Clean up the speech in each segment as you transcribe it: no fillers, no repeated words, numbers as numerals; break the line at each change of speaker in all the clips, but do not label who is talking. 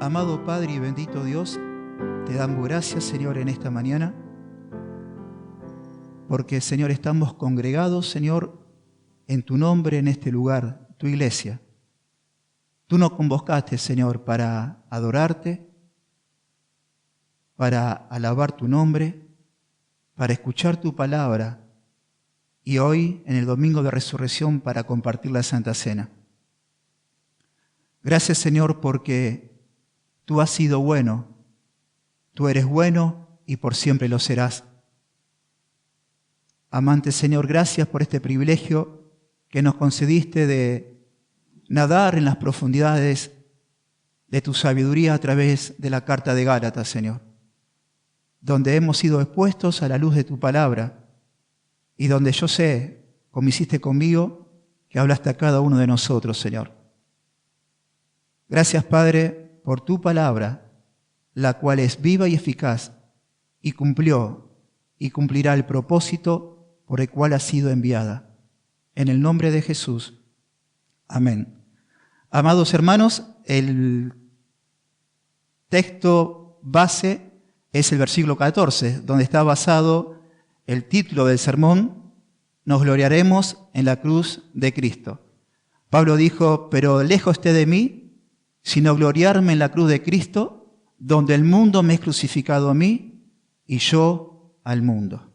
Amado Padre y bendito Dios, te damos gracias, Señor, en esta mañana, porque, Señor, estamos congregados, Señor, en tu nombre, en este lugar, tu iglesia. Tú nos convocaste, Señor, para adorarte, para alabar tu nombre, para escuchar tu palabra y hoy, en el Domingo de Resurrección, para compartir la Santa Cena. Gracias, Señor, porque tú has sido bueno, tú eres bueno y por siempre lo serás. Amante Señor, gracias por este privilegio que nos concediste de nadar en las profundidades de tu sabiduría a través de la carta de Gálatas, Señor, donde hemos sido expuestos a la luz de tu palabra y donde yo sé, como hiciste conmigo, que hablaste a cada uno de nosotros, Señor. Gracias, Padre, por tu palabra, la cual es viva y eficaz, y cumplió y cumplirá el propósito por el cual ha sido enviada. En el nombre de Jesús. Amén. Amados hermanos, el texto base es el versículo 14, donde está basado el título del sermón: Nos gloriaremos en la cruz de Cristo. Pablo dijo: pero lejos esté de mí, sino gloriarme en la cruz de Cristo, donde el mundo me es crucificado a mí y yo al mundo.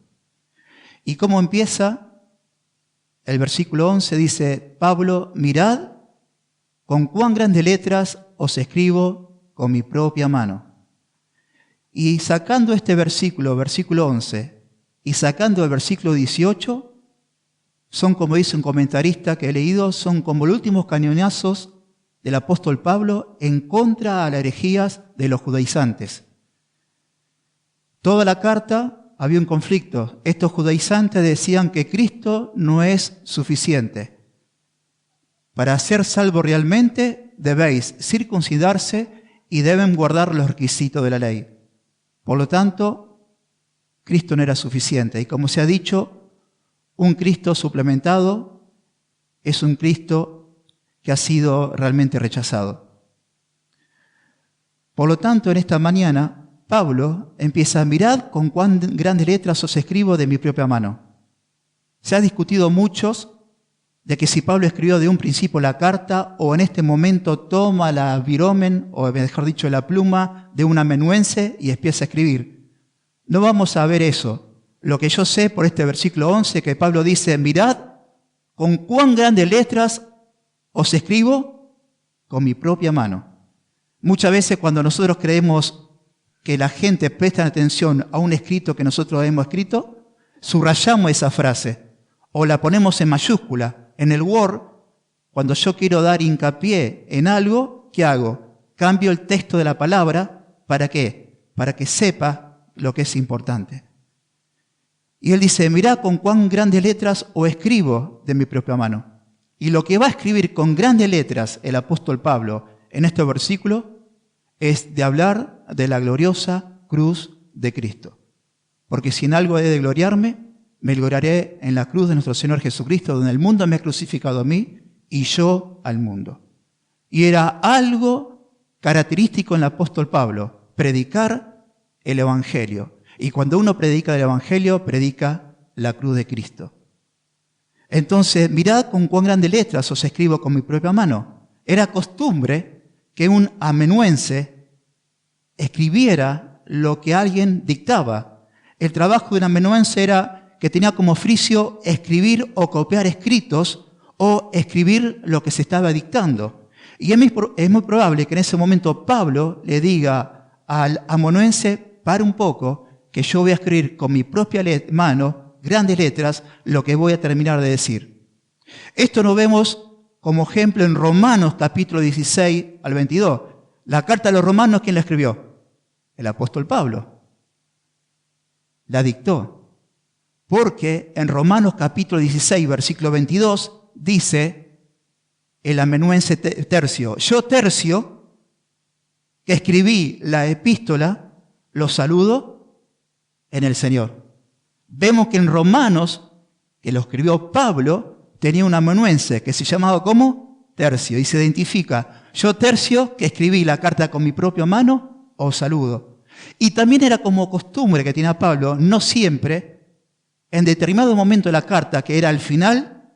¿Y cómo empieza? El versículo 11 dice: Pablo, mirad con cuán grandes letras os escribo con mi propia mano. Y sacando este versículo 11, y sacando el versículo 18, son, como dice un comentarista que he leído, son como los últimos cañonazos del apóstol Pablo en contra a las herejías de los judaizantes. Toda la carta había un conflicto. Estos judaizantes decían que Cristo no es suficiente. Para ser salvo realmente debéis circuncidarse y deben guardar los requisitos de la ley. Por lo tanto, Cristo no era suficiente. Y como se ha dicho, un Cristo suplementado es un Cristo que ha sido realmente rechazado. Por lo tanto, en esta mañana, Pablo empieza a mirar con cuán grandes letras os escribo de mi propia mano. Se ha discutido muchos de que si Pablo escribió de un principio la carta o en este momento toma la viromen, o mejor dicho, la pluma de un amanuense y empieza a escribir. No vamos a ver eso. Lo que yo sé por este versículo 11, que Pablo dice: mirad con cuán grandes letras os escribo con mi propia mano. Muchas veces cuando nosotros creemos que la gente presta atención a un escrito que nosotros hemos escrito, subrayamos esa frase o la ponemos en mayúscula. En el Word, cuando yo quiero dar hincapié en algo, ¿qué hago? Cambio el texto de la palabra. ¿Para qué? Para que sepa lo que es importante. Y él dice: mirad con cuán grandes letras os escribo de mi propia mano. Y lo que va a escribir con grandes letras el apóstol Pablo en este versículo es de hablar de la gloriosa cruz de Cristo. Porque si en algo he de gloriarme, me gloriaré en la cruz de nuestro Señor Jesucristo, donde el mundo me ha crucificado a mí y yo al mundo. Y era algo característico en el apóstol Pablo, predicar el Evangelio. Y cuando uno predica el Evangelio, predica la cruz de Cristo. Entonces, mirad con cuán grandes letras os escribo con mi propia mano. Era costumbre que un amanuense escribiera lo que alguien dictaba. El trabajo de un amanuense era que tenía como oficio escribir o copiar escritos o escribir lo que se estaba dictando. Y es muy probable que en ese momento Pablo le diga al amanuense: para un poco, que yo voy a escribir con mi propia mano, grandes letras, lo que voy a terminar de decir. Esto lo vemos como ejemplo en Romanos capítulo 16 al 22. La carta a los romanos, ¿quién la escribió? El apóstol Pablo. La dictó. Porque en Romanos capítulo 16, versículo 22, dice el amanuense Tercio: yo, Tercio, que escribí la epístola, los saludo en el Señor. Vemos que en Romanos, que lo escribió Pablo, tenía un amanuense que se llamaba ¿cómo? Tercio, y se identifica: yo Tercio, que escribí la carta con mi propia mano, os saludo. Y también era como costumbre que tenía Pablo, no siempre, en determinado momento de la carta, que era al final,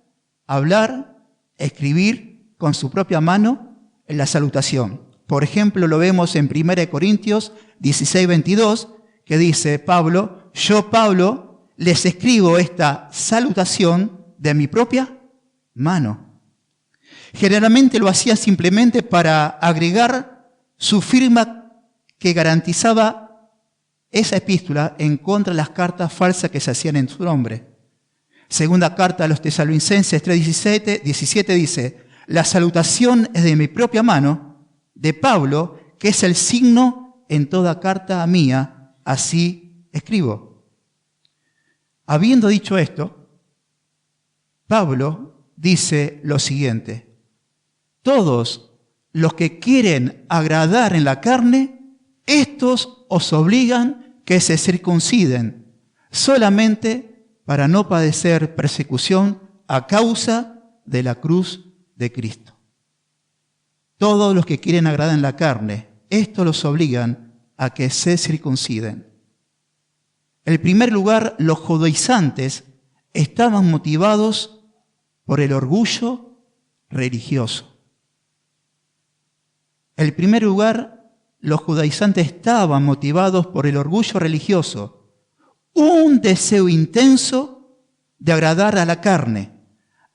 hablar, escribir con su propia mano en la salutación. Por ejemplo, lo vemos en 1 Corintios 16, 22, que dice Pablo, yo Pablo les escribo esta salutación de mi propia mano. Generalmente lo hacía simplemente para agregar su firma que garantizaba esa epístola en contra de las cartas falsas que se hacían en su nombre. Segunda carta a los Tesalonicenses 3:17 dice, la salutación es de mi propia mano, de Pablo, que es el signo en toda carta mía, así escribo. Habiendo dicho esto, Pablo dice lo siguiente, todos los que quieren agradar en la carne, estos os obligan que se circunciden, solamente para no padecer persecución a causa de la cruz de Cristo. Todos los que quieren agradar en la carne, estos los obligan a que se circunciden. En primer lugar, los judaizantes estaban motivados por el orgullo religioso. En primer lugar, los judaizantes estaban motivados por el orgullo religioso, un deseo intenso de agradar a la carne.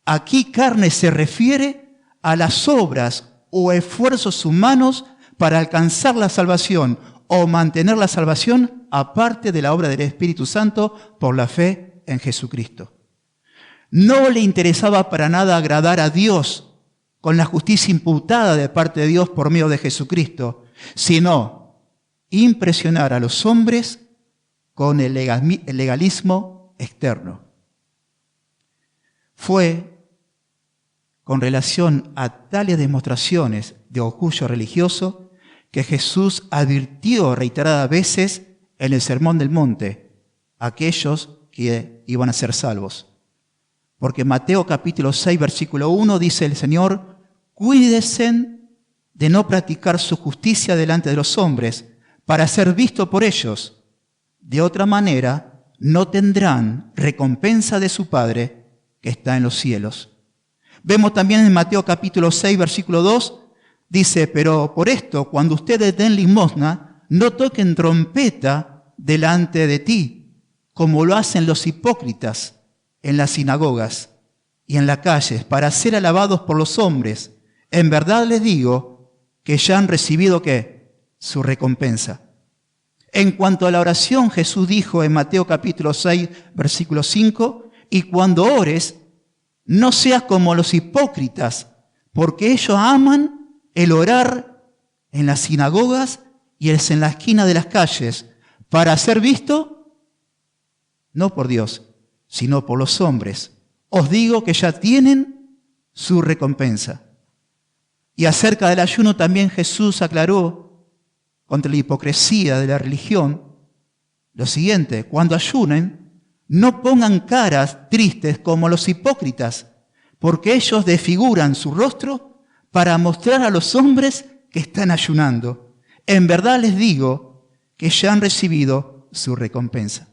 Aquí carne se refiere a las obras o esfuerzos humanos para alcanzar la salvación o mantener la salvación aparte de la obra del Espíritu Santo por la fe en Jesucristo. No le interesaba para nada agradar a Dios con la justicia imputada de parte de Dios por medio de Jesucristo, sino impresionar a los hombres con el legalismo externo. Fue con relación a tales demostraciones de orgullo religioso que Jesús advirtió reiteradas veces en el Sermón del Monte a aquellos que iban a ser salvos. Porque en Mateo capítulo 6, versículo 1 dice el Señor, cuídense de no practicar su justicia delante de los hombres para ser visto por ellos. De otra manera, no tendrán recompensa de su Padre que está en los cielos. Vemos también en Mateo capítulo 6, versículo 2, dice, pero por esto, cuando ustedes den limosna, no toquen trompeta delante de ti, como lo hacen los hipócritas en las sinagogas y en las calles, para ser alabados por los hombres. En verdad les digo que ya han recibido, ¿qué? Su recompensa. En cuanto a la oración, Jesús dijo en Mateo capítulo 6, versículo 5, y cuando ores, no seas como los hipócritas, porque ellos aman el orar en las sinagogas y en la esquina de las calles, para ser visto, no por Dios, sino por los hombres. Os digo que ya tienen su recompensa. Y acerca del ayuno también Jesús aclaró contra la hipocresía de la religión lo siguiente, cuando ayunen, no pongan caras tristes como los hipócritas, porque ellos desfiguran su rostro para mostrar a los hombres que están ayunando. En verdad les digo que ya han recibido su recompensa.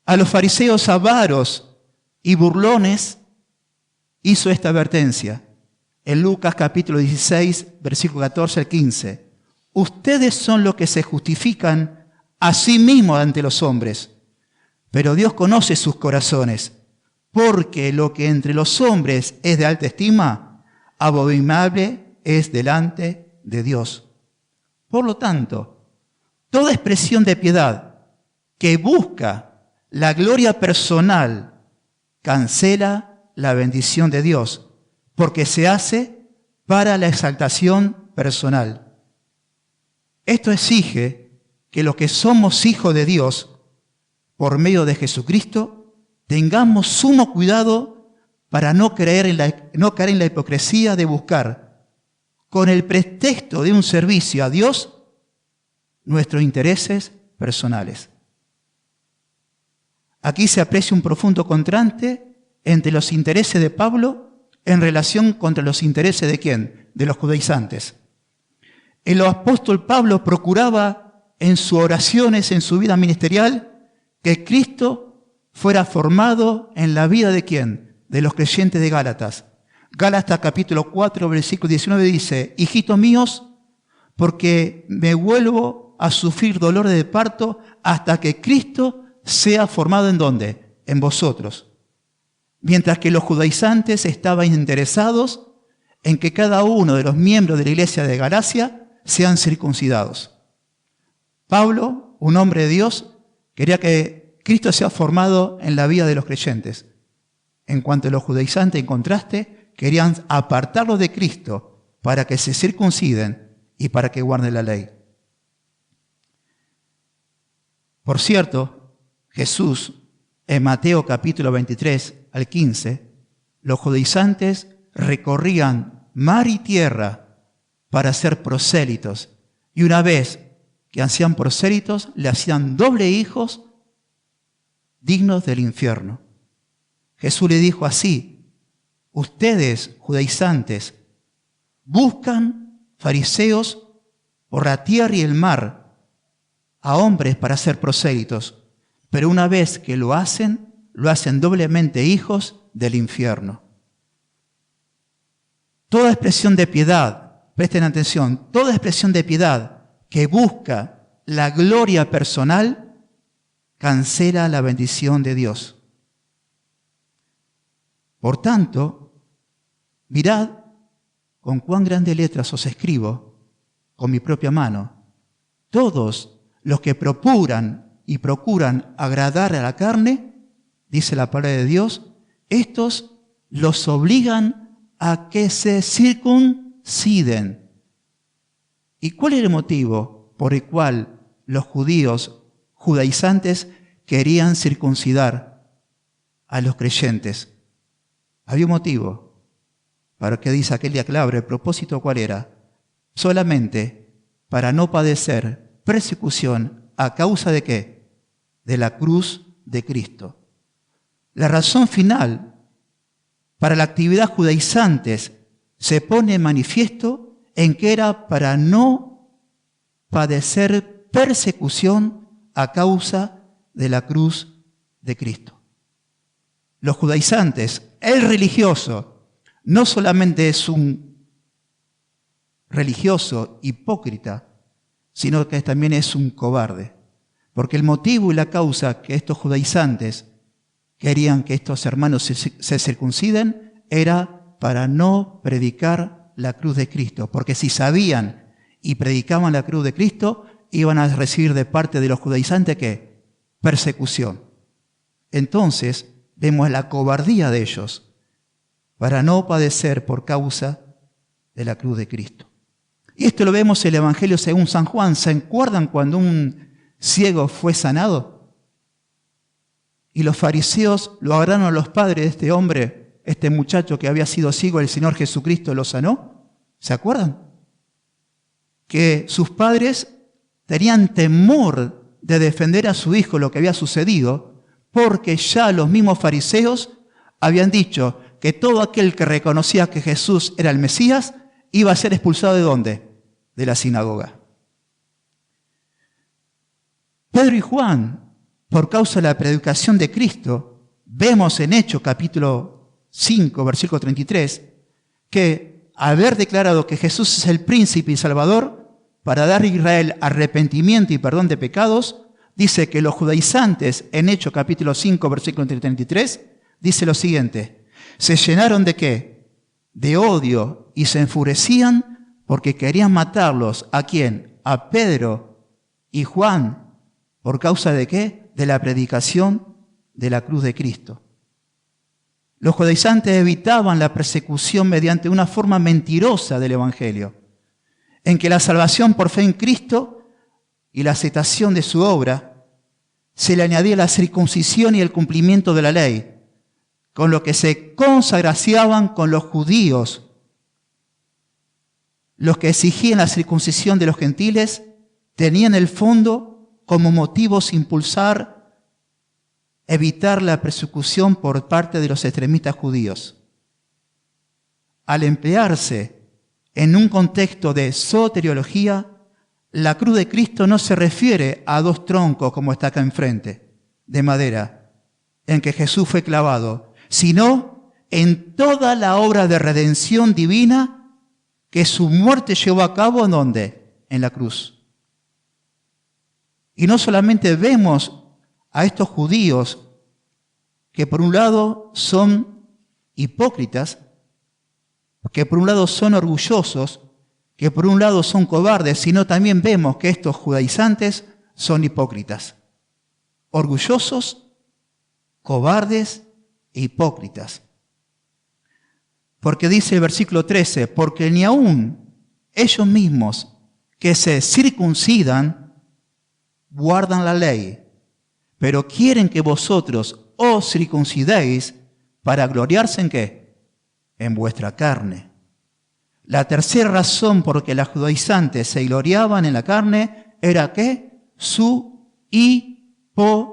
A los fariseos avaros y burlones hizo esta advertencia. En Lucas capítulo 16, versículo 14 al 15. Ustedes son los que se justifican a sí mismos ante los hombres, pero Dios conoce sus corazones, porque lo que entre los hombres es de alta estima, abominable es delante de Dios. Por lo tanto, toda expresión de piedad que busca la gloria personal cancela la bendición de Dios, porque se hace para la exaltación personal. Esto exige que los que somos hijos de Dios, por medio de Jesucristo, tengamos sumo cuidado para no caer en la hipocresía de buscar, con el pretexto de un servicio a Dios, nuestros intereses personales. Aquí se aprecia un profundo contraste entre los intereses de Pablo en relación contra los intereses ¿de quién? De los judaizantes. El apóstol Pablo procuraba en sus oraciones, en su vida ministerial, que Cristo fuera formado en la vida ¿de quién? De los creyentes de Gálatas. Gálatas capítulo 4, versículo 19 dice: hijitos míos, porque me vuelvo a sufrir dolores de parto hasta que Cristo sea formado ¿en dónde? En vosotros. Mientras que los judaizantes estaban interesados en que cada uno de los miembros de la iglesia de Galacia sean circuncidados. Pablo, un hombre de Dios, quería que Cristo sea formado en la vida de los creyentes. En cuanto a los judaizantes, en contraste, querían apartarlos de Cristo para que se circunciden y para que guarden la ley. Por cierto, Jesús, en Mateo capítulo 23 al 15, los judaizantes recorrían mar y tierra para ser prosélitos. Y una vez que hacían prosélitos, le hacían doble hijos dignos del infierno. Jesús le dijo así: ustedes, judaizantes, buscan fariseos por la tierra y el mar a hombres para ser prosélitos, pero una vez que lo hacen doblemente hijos del infierno. Toda expresión de piedad, presten atención, toda expresión de piedad que busca la gloria personal cancela la bendición de Dios. Por tanto, mirad con cuán grandes letras os escribo con mi propia mano. Todos los que procuran agradar a la carne, dice la palabra de Dios, estos los obligan a que se circunciden. ¿Y cuál era el motivo por el cual los judaizantes querían circuncidar a los creyentes? Había un motivo. ¿Para qué dice aquel día clave? ¿El propósito cuál era? Solamente para no padecer persecución a causa de ¿qué? De la cruz de Cristo. La razón final para la actividad judaizantes se pone en manifiesto en que era para no padecer persecución a causa de la cruz de Cristo. Los judaizantes, el religioso, no solamente es un religioso hipócrita, sino que también es un cobarde. Porque el motivo y la causa que estos judaizantes querían que estos hermanos se circunciden era para no predicar la cruz de Cristo. Porque si sabían y predicaban la cruz de Cristo, iban a recibir de parte de los judaizantes ¿qué? Persecución. Entonces, vemos la cobardía de ellos para no padecer por causa de la cruz de Cristo. Y esto lo vemos en el Evangelio según San Juan. ¿Se acuerdan cuando un ciego fue sanado? Y los fariseos lo agarraron a los padres de este hombre, este muchacho que había sido ciego, el Señor Jesucristo lo sanó. ¿Se acuerdan? Que sus padres tenían temor de defender a su hijo lo que había sucedido, porque ya los mismos fariseos habían dicho que todo aquel que reconocía que Jesús era el Mesías iba a ser expulsado ¿de dónde? De la sinagoga. Pedro y Juan, por causa de la predicación de Cristo, vemos en Hechos capítulo 5, versículo 33, que haber declarado que Jesús es el príncipe y salvador para dar a Israel arrepentimiento y perdón de pecados, dice que los judaizantes en Hechos capítulo 5, versículo 33, dice lo siguiente: se llenaron ¿de qué? De odio y se enfurecían porque querían matarlos. ¿A quién? A Pedro y Juan. ¿Por causa de qué? De la predicación de la cruz de Cristo. Los judaizantes evitaban la persecución mediante una forma mentirosa del Evangelio, en que la salvación por fe en Cristo y la aceptación de su obra se le añadía la circuncisión y el cumplimiento de la ley, con lo que se consagraciaban con los judíos. Los que exigían la circuncisión de los gentiles tenían en el fondo como motivos evitar la persecución por parte de los extremistas judíos. al emplearse en un contexto de soteriología, la cruz de Cristo no se refiere a dos troncos como está acá enfrente, de madera, en que Jesús fue clavado, sino en toda la obra de redención divina que su muerte llevó a cabo, ¿en dónde? En la cruz. Y no solamente vemos a estos judíos que por un lado son hipócritas, que por un lado son orgullosos, que por un lado son cobardes, sino también vemos que estos judaizantes son hipócritas. Orgullosos, cobardes e hipócritas. Porque dice el versículo 13, porque ni aun ellos mismos que se circuncidan guardan la ley, pero quieren que vosotros os circuncidéis para gloriarse ¿en qué? En vuestra carne. La tercera razón por que los judaizantes se gloriaban en la carne era ¿qué? Su hipocresía.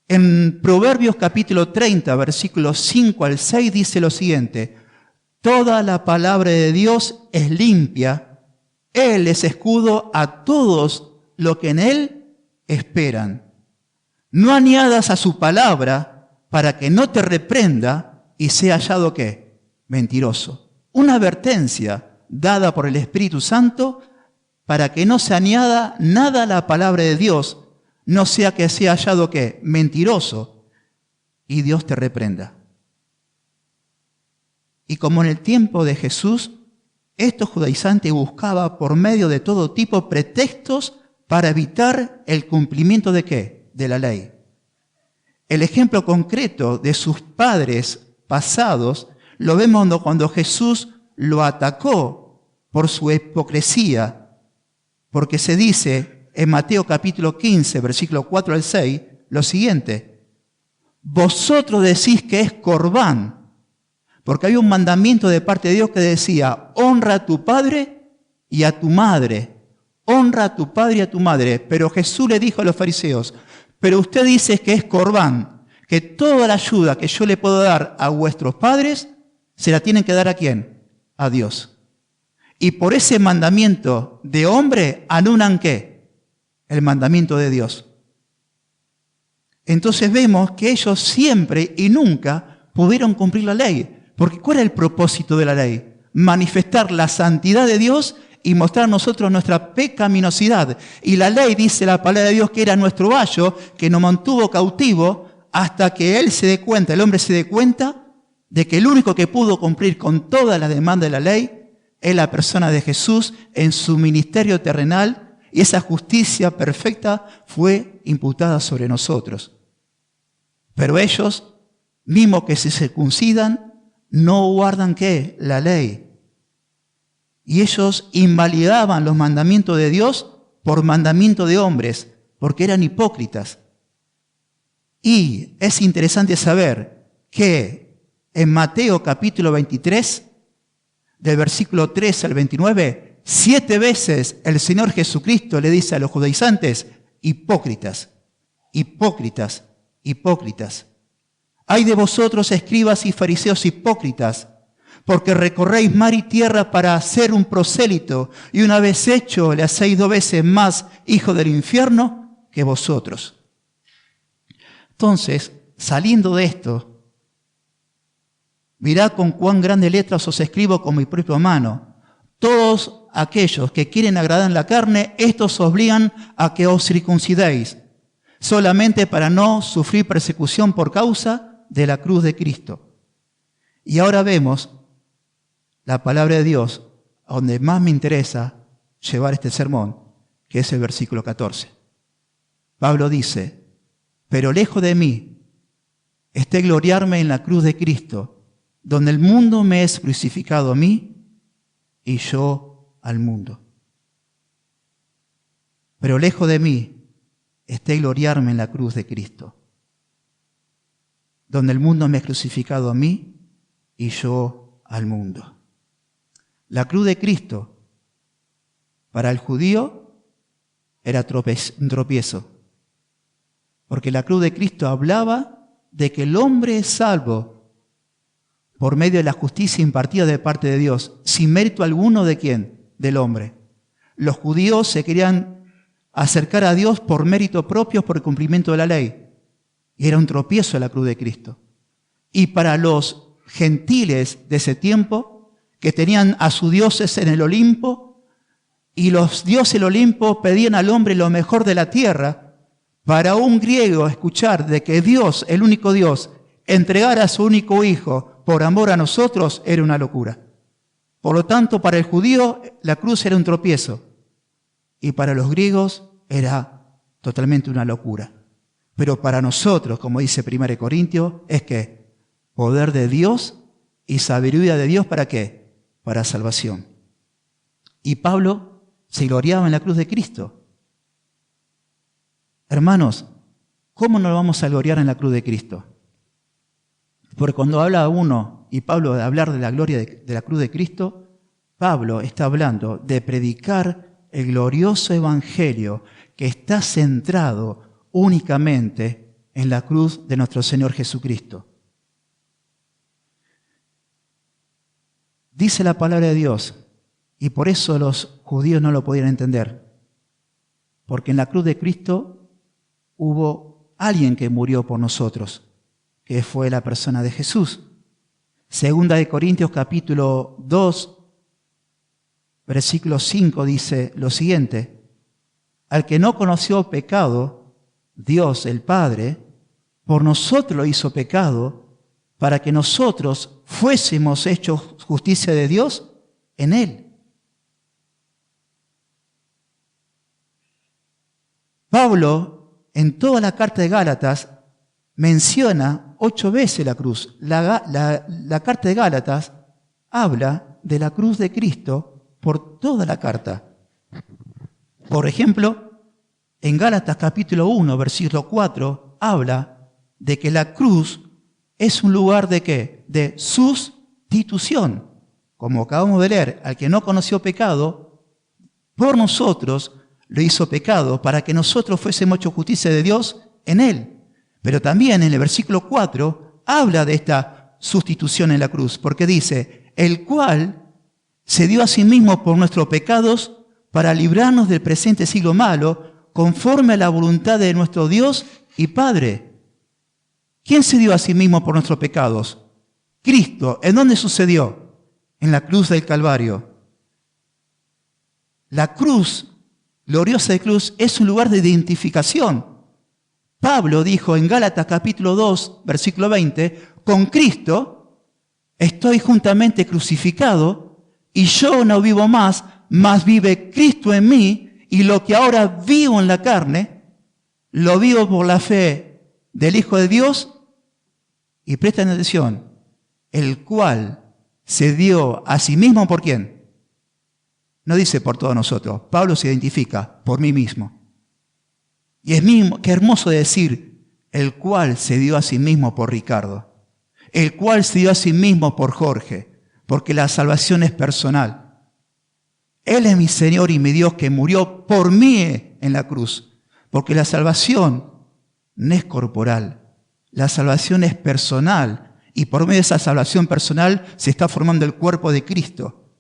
En Proverbios capítulo 30, versículos 5 al 6 dice lo siguiente: toda la palabra de Dios es limpia, Él es escudo a todos los que en Él esperan. No añadas a su palabra para que no te reprenda y sea hallado ¿qué? Mentiroso. Una advertencia dada por el Espíritu Santo para que no se añada nada a la palabra de Dios, no sea que sea hallado ¿qué? Mentiroso y Dios te reprenda. Y como en el tiempo de Jesús, estos judaizantes buscaban por medio de todo tipo pretextos para evitar el cumplimiento ¿de qué? De la ley. El ejemplo concreto de sus padres pasados lo vemos cuando Jesús lo atacó por su hipocresía, porque se dice en Mateo capítulo 15, versículo 4 al 6, lo siguiente: vosotros decís que es corbán, porque había un mandamiento de parte de Dios que decía: honra a tu padre y a tu madre, honra a tu padre y a tu madre. Pero Jesús le dijo a los fariseos: pero usted dice que es corbán, que toda la ayuda que yo le puedo dar a vuestros padres, se la tienen que dar ¿a quién? A Dios. Y por ese mandamiento de hombre, anulan ¿qué? El mandamiento de Dios. Entonces vemos que ellos siempre y nunca pudieron cumplir la ley. Porque ¿cuál es el propósito de la ley? Manifestar la santidad de Dios y mostrar a nosotros nuestra pecaminosidad. Y la ley, dice la palabra de Dios, que era nuestro ayo, que nos mantuvo cautivo hasta que él se dé cuenta, el hombre se dé cuenta de que el único que pudo cumplir con toda la demanda de la ley es la persona de Jesús en su ministerio terrenal, y esa justicia perfecta fue imputada sobre nosotros. Pero ellos, mismos que se circuncidan, no guardan ¿qué? La ley. Y ellos invalidaban los mandamientos de Dios por mandamiento de hombres, porque eran hipócritas. Y es interesante saber que en Mateo capítulo 23, del versículo 3 al 29, 7 veces el Señor Jesucristo le dice a los judaizantes: hipócritas, hipócritas, hipócritas. Ay de vosotros, escribas y fariseos hipócritas, porque recorréis mar y tierra para hacer un prosélito, y una vez hecho le hacéis 2 veces más hijo del infierno que vosotros. Entonces, saliendo de esto, mirad con cuán grandes letras os escribo con mi propia mano. Todos aquellos que quieren agradar en la carne, estos os obligan a que os circuncidéis, solamente para no sufrir persecución por causa de la cruz de Cristo. Y ahora vemos la palabra de Dios, a donde más me interesa llevar este sermón, que es el versículo 14. Pablo dice: pero lejos de mí esté gloriarme en la cruz de Cristo, donde el mundo me es crucificado a mí y yo al mundo. Pero lejos de mí esté gloriarme en la cruz de Cristo, donde el mundo me es crucificado a mí y yo al mundo. La cruz de Cristo para el judío era un tropiezo. Porque la cruz de Cristo hablaba de que el hombre es salvo por medio de la justicia impartida de parte de Dios, sin mérito alguno de ¿quién? Del hombre. Los judíos se querían acercar a Dios por mérito propio, por el cumplimiento de la ley. Y era un tropiezo a la cruz de Cristo. Y para los gentiles de ese tiempo, que tenían a sus dioses en el Olimpo, y los dioses del Olimpo pedían al hombre lo mejor de la tierra, para un griego escuchar de que Dios, el único Dios, entregara a su único hijo por amor a nosotros, era una locura. Por lo tanto, para el judío la cruz era un tropiezo, y para los griegos era totalmente una locura. Pero para nosotros, como dice 1 Corintios, es que poder de Dios y sabiduría de Dios, ¿para qué? Para salvación. Y Pablo se gloriaba en la cruz de Cristo. Hermanos, ¿cómo nos vamos a gloriar en la cruz de Cristo? Porque cuando habla uno, y Pablo de hablar de la gloria de la cruz de Cristo, Pablo está hablando de predicar el glorioso evangelio que está centrado únicamente en la cruz de nuestro Señor Jesucristo. Dice la palabra de Dios, y por eso los judíos no lo podían entender, porque en la cruz de Cristo hubo alguien que murió por nosotros, que fue la persona de Jesús. Segunda de Corintios capítulo 2, versículo 5 dice lo siguiente: al que no conoció pecado, Dios el Padre, por nosotros lo hizo pecado, para que nosotros fuésemos hechos justicia de Dios en Él. Pablo, en toda la carta de Gálatas, menciona 8 veces la cruz. La carta de Gálatas habla de la cruz de Cristo por toda la carta. Por ejemplo, en Gálatas capítulo 1, versículo 4, habla de que la cruz es un lugar de ¿qué? De sustitución. Como acabamos de leer, al que no conoció pecado, por nosotros lo hizo pecado, para que nosotros fuésemos hechos justicia de Dios en Él. Pero también en el versículo 4 habla de esta sustitución en la cruz, porque dice, el cual se dio a sí mismo por nuestros pecados para librarnos del presente siglo malo, conforme a la voluntad de nuestro Dios y Padre. ¿Quién se dio a sí mismo por nuestros pecados? Cristo. ¿En dónde sucedió? En la cruz del Calvario. La cruz, gloriosa de cruz, es un lugar de identificación. Pablo dijo en Gálatas capítulo 2, versículo 20, con Cristo estoy juntamente crucificado y yo no vivo más, mas vive Cristo en mí, y lo que ahora vivo en la carne, lo vivo por la fe del Hijo de Dios, y presten atención, el cual se dio a sí mismo, ¿por quién? No dice por todos nosotros. Pablo se identifica por mí mismo. Y es mismo, qué hermoso decir, el cual se dio a sí mismo por Ricardo, el cual se dio a sí mismo por Jorge, porque la salvación es personal. Él es mi Señor y mi Dios que murió por mí en la cruz, porque la salvación no es corporal, la salvación es personal, y por medio de esa salvación personal se está formando el cuerpo de Cristo.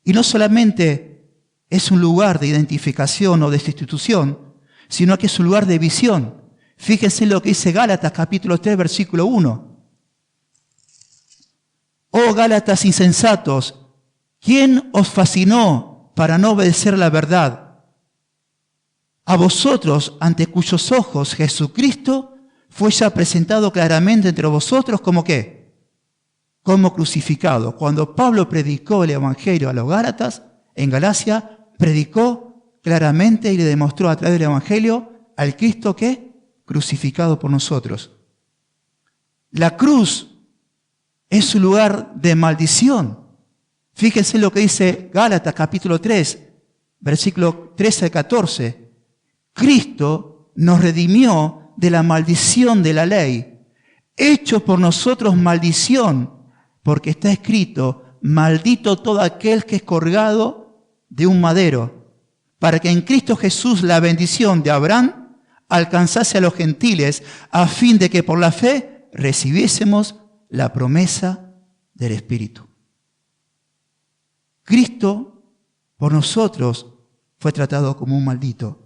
Y no solamente es un lugar de identificación o de sustitución, sino que es un lugar de visión. Fíjense lo que dice Gálatas capítulo 3, versículo 1. Oh Gálatas insensatos, ¿quién os fascinó para no obedecer la verdad? A vosotros, ante cuyos ojos Jesucristo fue ya presentado claramente entre vosotros como ¿qué? Como crucificado. Cuando Pablo predicó el evangelio a los Gálatas, en Galacia, predicó claramente y le demostró a través del evangelio al Cristo que crucificado por nosotros. La cruz es un lugar de maldición. Fíjense lo que dice Gálatas capítulo 3, versículo 13 al 14. Cristo nos redimió de la maldición de la ley, hecho por nosotros maldición, porque está escrito, maldito todo aquel que es colgado de un madero, para que en Cristo Jesús la bendición de Abraham alcanzase a los gentiles, a fin de que por la fe recibiésemos la promesa del Espíritu. Cristo por nosotros fue tratado como un maldito.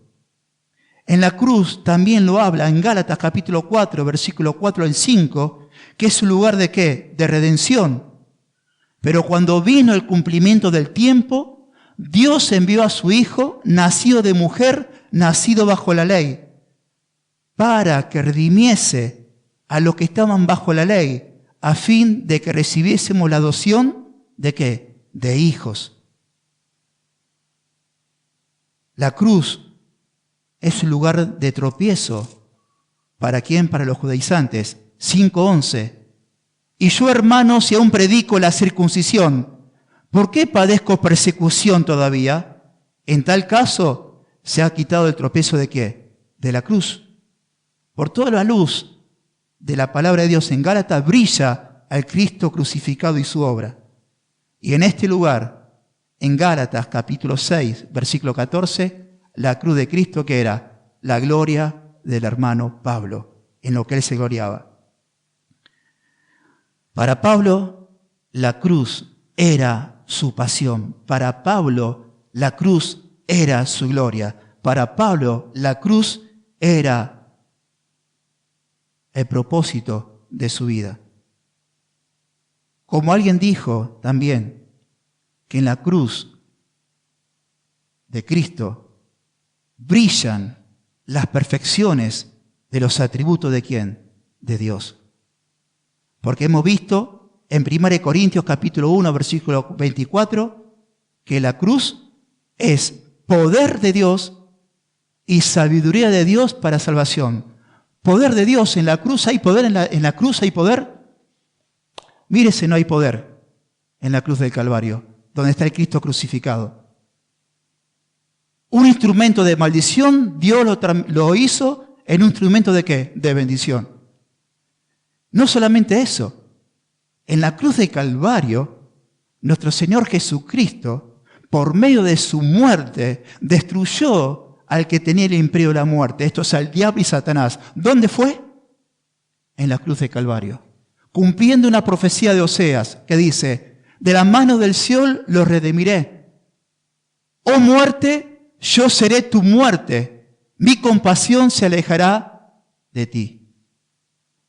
En la cruz también lo habla en Gálatas capítulo 4, versículo 4 al 5, que es un lugar de ¿qué? De redención. Pero cuando vino el cumplimiento del tiempo, Dios envió a su Hijo, nacido de mujer, nacido bajo la ley, para que redimiese a los que estaban bajo la ley, a fin de que recibiésemos la adopción ¿de qué? De hijos. La cruz es un lugar de tropiezo. ¿Para quién? Para los judaizantes. 5:11. Y yo, hermanos, si aún predico la circuncisión, ¿por qué padezco persecución todavía? En tal caso, se ha quitado el tropiezo ¿de qué? De la cruz. Por toda la luz de la palabra de Dios en Gálatas brilla al Cristo crucificado y su obra. Y en este lugar, en Gálatas capítulo 6, versículo 14, la cruz de Cristo, que era la gloria del hermano Pablo, en lo que él se gloriaba. Para Pablo, la cruz era su pasión. Para Pablo, la cruz era su gloria. Para Pablo, la cruz era el propósito de su vida. Como alguien dijo también, que en la cruz de Cristo brillan las perfecciones de los atributos ¿de quién? De Dios. Porque hemos visto en 1 Corintios capítulo 1, versículo 24, que la cruz es poder de Dios y sabiduría de Dios para salvación. Poder de Dios, en la cruz hay poder, en la cruz hay poder. Mírese, no hay poder en la cruz del Calvario, donde está el Cristo crucificado. Un instrumento de maldición, Dios lo hizo en un instrumento ¿de qué? De bendición. No solamente eso, en la cruz del Calvario, nuestro Señor Jesucristo, por medio de su muerte, destruyó al que tenía el imperio de la muerte, esto es al diablo y Satanás. ¿Dónde fue? En la cruz del Calvario. Cumpliendo una profecía de Oseas que dice, de la mano del Seol los redimiré. Oh muerte, yo seré tu muerte, mi compasión se alejará de ti.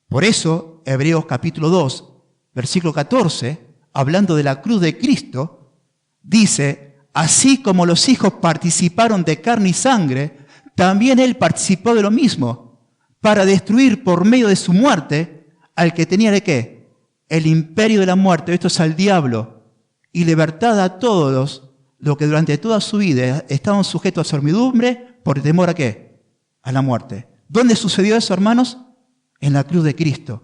Por eso, Hebreos capítulo 2, versículo 14, hablando de la cruz de Cristo, dice, así como los hijos participaron de carne y sangre, también Él participó de lo mismo, para destruir por medio de su muerte al que tenía ¿de qué? El imperio de la muerte, esto es al diablo, y libertad a todos los que durante toda su vida estaban sujetos a servidumbre por temor ¿a qué? A la muerte. ¿Dónde sucedió eso, hermanos? En la cruz de Cristo.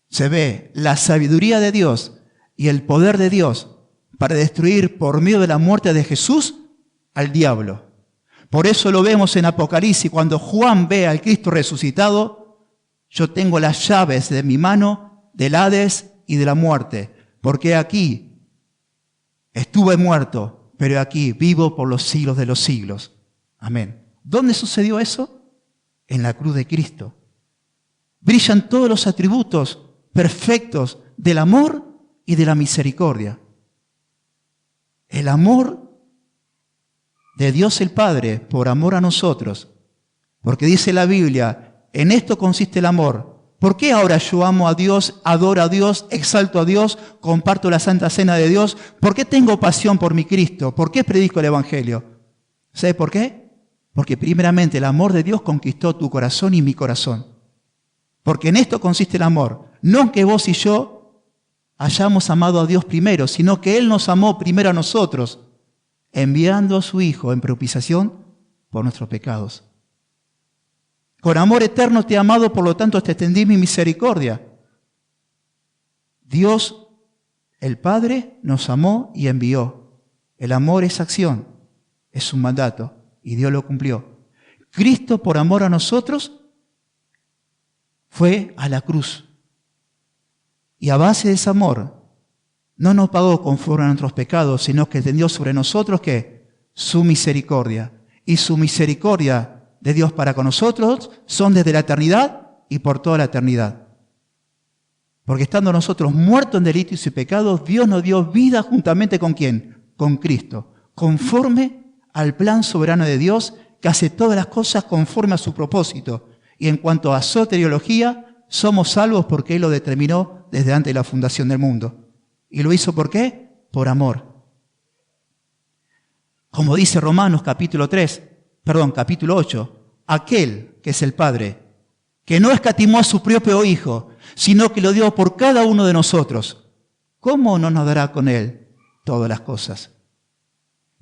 Se ve la sabiduría de Dios y el poder de Dios para destruir por medio de la muerte de Jesús al diablo. Por eso lo vemos en Apocalipsis, cuando Juan ve al Cristo resucitado, yo tengo las llaves de mi mano del Hades y de la muerte, porque aquí estuve muerto, pero aquí vivo por los siglos de los siglos. Amén. ¿Dónde sucedió eso? En la cruz de Cristo. Brillan todos los atributos perfectos del amor y de la misericordia. El amor de Dios el Padre por amor a nosotros. Porque dice la Biblia, en esto consiste el amor. ¿Por qué ahora yo amo a Dios, adoro a Dios, exalto a Dios, comparto la Santa Cena de Dios? ¿Por qué tengo pasión por mi Cristo? ¿Por qué predico el Evangelio? ¿Sabe por qué? Porque primeramente el amor de Dios conquistó tu corazón y mi corazón. Porque en esto consiste el amor. No en que vos y yo hayamos amado a Dios primero, sino que Él nos amó primero a nosotros, enviando a su Hijo en propiciación por nuestros pecados. Con amor eterno te he amado, por lo tanto te extendí mi misericordia. Dios, el Padre, nos amó y envió. El amor es acción, es un mandato, y Dios lo cumplió. Cristo, por amor a nosotros, fue a la cruz. Y a base de ese amor, no nos pagó conforme a nuestros pecados, sino que tendió sobre nosotros ¿qué? Su misericordia. Y su misericordia de Dios para con nosotros son desde la eternidad y por toda la eternidad. Porque estando nosotros muertos en delitos y pecados, Dios nos dio vida juntamente ¿con quién? Con Cristo, conforme al plan soberano de Dios, que hace todas las cosas conforme a su propósito. Y en cuanto a soteriología, somos salvos porque Él lo determinó desde antes de la fundación del mundo. ¿Y lo hizo por qué? Por amor. Como dice Romanos capítulo 8, aquel que es el Padre, que no escatimó a su propio Hijo, sino que lo dio por cada uno de nosotros, ¿cómo no nos dará con Él todas las cosas?